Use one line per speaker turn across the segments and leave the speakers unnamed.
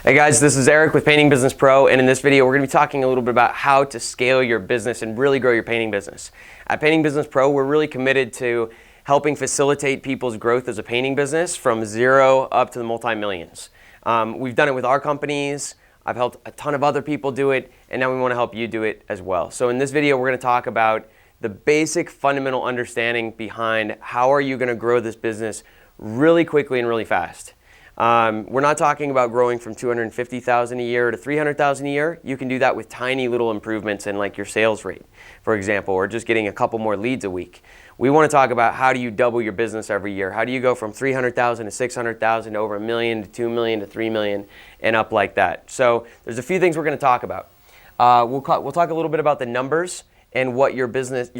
Hey guys, this is Eric with Painting Business Pro, and in this video we're going to be talking a little bit about how to scale your business and really grow your painting business. At Painting Business Pro, we're really committed to helping facilitate people's growth as a painting business from zero up to the multi-millions. We've done it with our companies, I've helped a ton of other people do it, and now we want to help you do it as well. So in this video we're going to talk about the basic fundamental understanding behind how are you going to grow this business really quickly and really fast. We're not talking about growing from $250,000 a year to $300,000 a year. You can do that with tiny little improvements in like your sales rate, for example, or just getting a couple more leads a week. We want to talk about how do you double your business every year? How do you go from $300,000 to $600,000 to over $1 million to $2 million to $3 million and up like that? So there's a few things we're going to talk about. We'll talk a little bit about the numbers and what your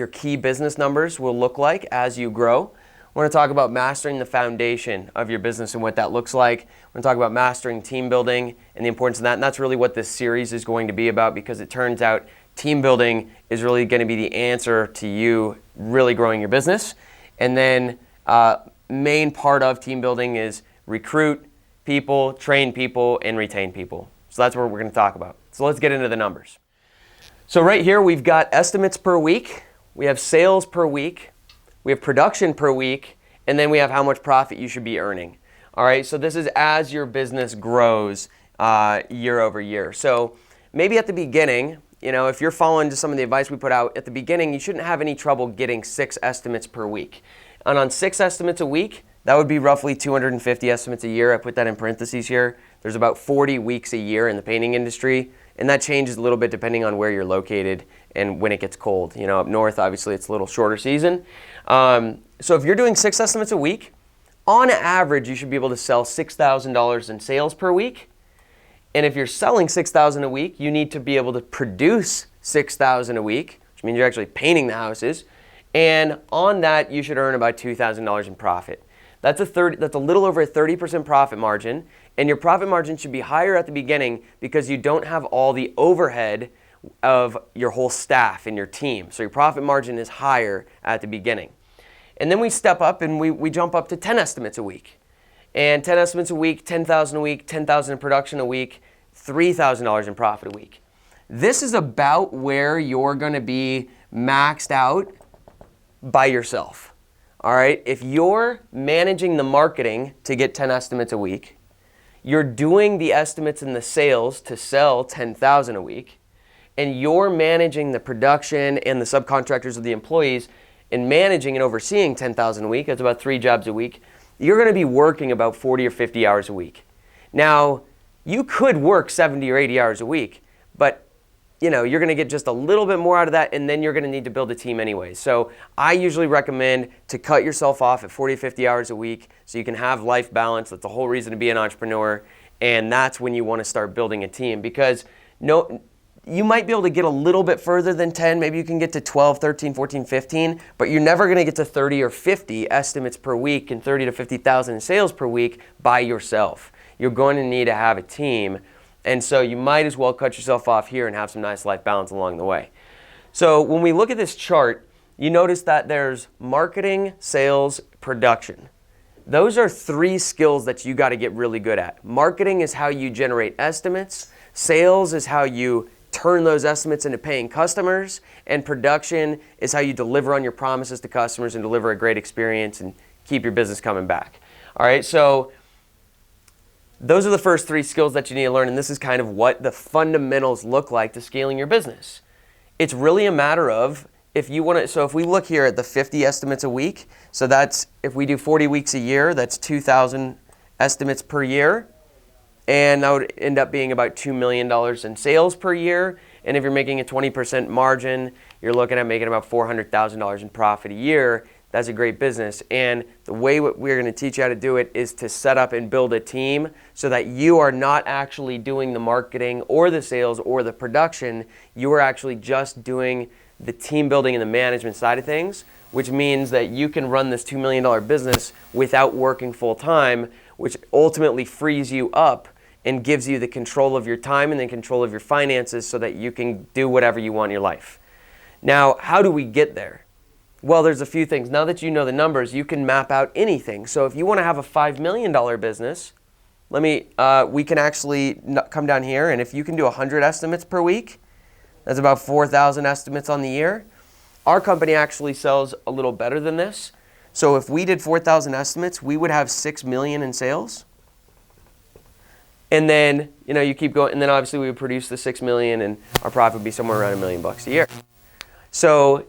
key business numbers will look like as you grow. We're going to talk about mastering the foundation of your business and what that looks like. We're going to talk about mastering team building and the importance of that. And that's really what this series is going to be about, because it turns out team building is really going to be the answer to you really growing your business. And then main part of team building is recruit people, train people, and retain people. So that's what we're going to talk about. So let's get into the numbers. So right here we've got estimates per week. We have sales per week. We have production per week, and then we have how much profit you should be earning. All right, so this is as your business grows year over year. So maybe at the beginning, if you're following just some of the advice we put out at the beginning, you shouldn't have any trouble getting 6 estimates per week. And on 6 estimates a week, that would be roughly 250 estimates a year. I put that in parentheses here. There's about 40 weeks a year in the painting industry, and that changes a little bit depending on where you're located and when it gets cold. Up north, obviously, it's a little shorter season. So if you're doing 6 estimates a week, on average, you should be able to sell $6,000 in sales per week. And if you're selling $6,000 a week, you need to be able to produce $6,000 a week, which means you're actually painting the houses. And on that, you should earn about $2,000 in profit. That's a little over a 30% profit margin. And your profit margin should be higher at the beginning because you don't have all the overhead of your whole staff and your team. So your profit margin is higher at the beginning. And then we step up and we jump up to 10 estimates a week. And 10 estimates a week, 10,000 a week, 10,000 in production a week, $3,000 in profit a week. This is about where you're going to be maxed out by yourself. All right? If you're managing the marketing to get 10 estimates a week, you're doing the estimates and the sales to sell 10,000 a week, and you're managing the production and the subcontractors of the employees and managing and overseeing 10,000 a week, that's about 3 jobs a week, you're going to be working about 40 or 50 hours a week. Now, you could work 70 or 80 hours a week, but you're going to get just a little bit more out of that, and then you're going to need to build a team anyway. So I usually recommend to cut yourself off at 40 or 50 hours a week so you can have life balance. That's the whole reason to be an entrepreneur, and that's when you want to start building a team, because you might be able to get a little bit further than 10. Maybe you can get to 12, 13, 14, 15, but you're never going to get to 30 or 50 estimates per week and 30 to 50,000 in sales per week by yourself. You're going to need to have a team, and so you might as well cut yourself off here and have some nice life balance along the way. So when we look at this chart, you notice that there's marketing, sales, production. Those are 3 skills that you got to get really good at. Marketing is how you generate estimates. Sales is how you turn those estimates into paying customers, and production is how you deliver on your promises to customers and deliver a great experience and keep your business coming back. All right, so those are the first 3 skills that you need to learn, and this is kind of what the fundamentals look like to scaling your business. It's really a matter of if we look here at the 50 estimates a week, so that's if we do 40 weeks a year, that's 2,000 estimates per year. And that would end up being about $2 million in sales per year. And if you're making a 20% margin, you're looking at making about $400,000 in profit a year. That's a great business. And the way we're going to teach you how to do it is to set up and build a team so that you are not actually doing the marketing or the sales or the production. You are actually just doing the team building and the management side of things, which means that you can run this $2 million business without working full time, which ultimately frees you up and gives you the control of your time and the control of your finances so that you can do whatever you want in your life. Now, how do we get there? Well, there's a few things. Now that you know the numbers, you can map out anything. So if you want to have a $5 million business, we can actually come down here, and if you can do 100 estimates per week, that's about 4,000 estimates on the year. Our company actually sells a little better than this. So if we did 4,000 estimates, we would have 6 million in sales. And then, you keep going, and then obviously we would produce the 6 million, and our profit would be somewhere around $1 million a year. So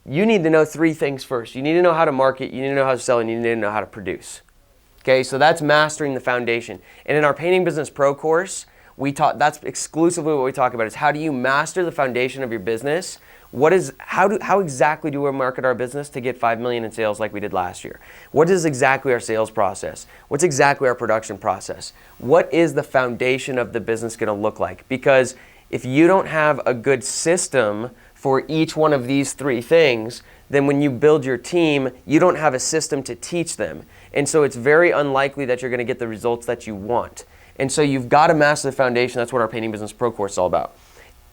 you need to know 3 things first. You need to know how to market, you need to know how to sell, and you need to know how to produce. Okay, so that's mastering the foundation. And in our Painting Business Pro course, that's exclusively what we talk about, is how do you master the foundation of your business? How exactly do we market our business to get 5 million in sales like we did last year? What is exactly our sales process? What's exactly our production process? What is the foundation of the business going to look like? Because if you don't have a good system for each one of these 3 things, then when you build your team, you don't have a system to teach them. And so it's very unlikely that you're going to get the results that you want. And so you've got to master the foundation. That's what our Painting Business Pro course is all about.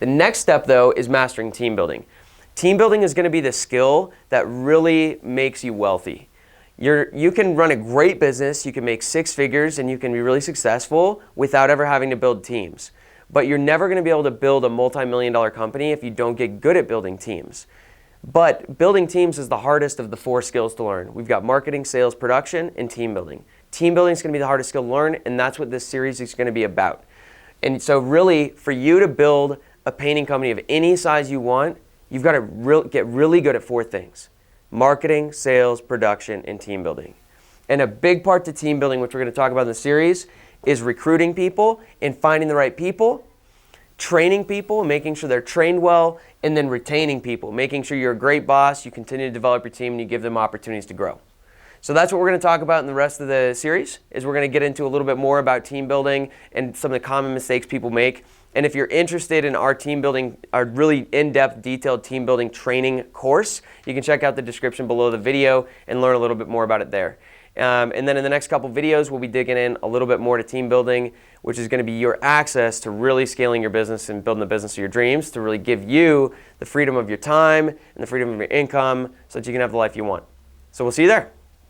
The next step, though, is mastering team building. Team building is going to be the skill that really makes you wealthy. You can run a great business, you can make 6 figures, and you can be really successful without ever having to build teams. But you're never going to be able to build a multi-million-dollar company if you don't get good at building teams. But building teams is the hardest of the 4 skills to learn. We've got marketing, sales, production, and team building. Team building is going to be the hardest skill to learn, and that's what this series is going to be about. And so really, for you to build a painting company of any size you want, you've got to get really good at 4 things: marketing, sales, production, and team building. And a big part to team building, which we're going to talk about in the series, is recruiting people and finding the right people, training people, making sure they're trained well, and then retaining people, making sure you're a great boss, you continue to develop your team, and you give them opportunities to grow. So that's what we're going to talk about in the rest of the series, is we're going to get into a little bit more about team building and some of the common mistakes people make. And if you're interested in our team building, our really in-depth, detailed team building training course, you can check out the description below the video and learn a little bit more about it there. And then in the next couple videos, we'll be digging in a little bit more to team building, which is going to be your access to really scaling your business and building the business of your dreams, to really give you the freedom of your time and the freedom of your income so that you can have the life you want. So we'll see you there.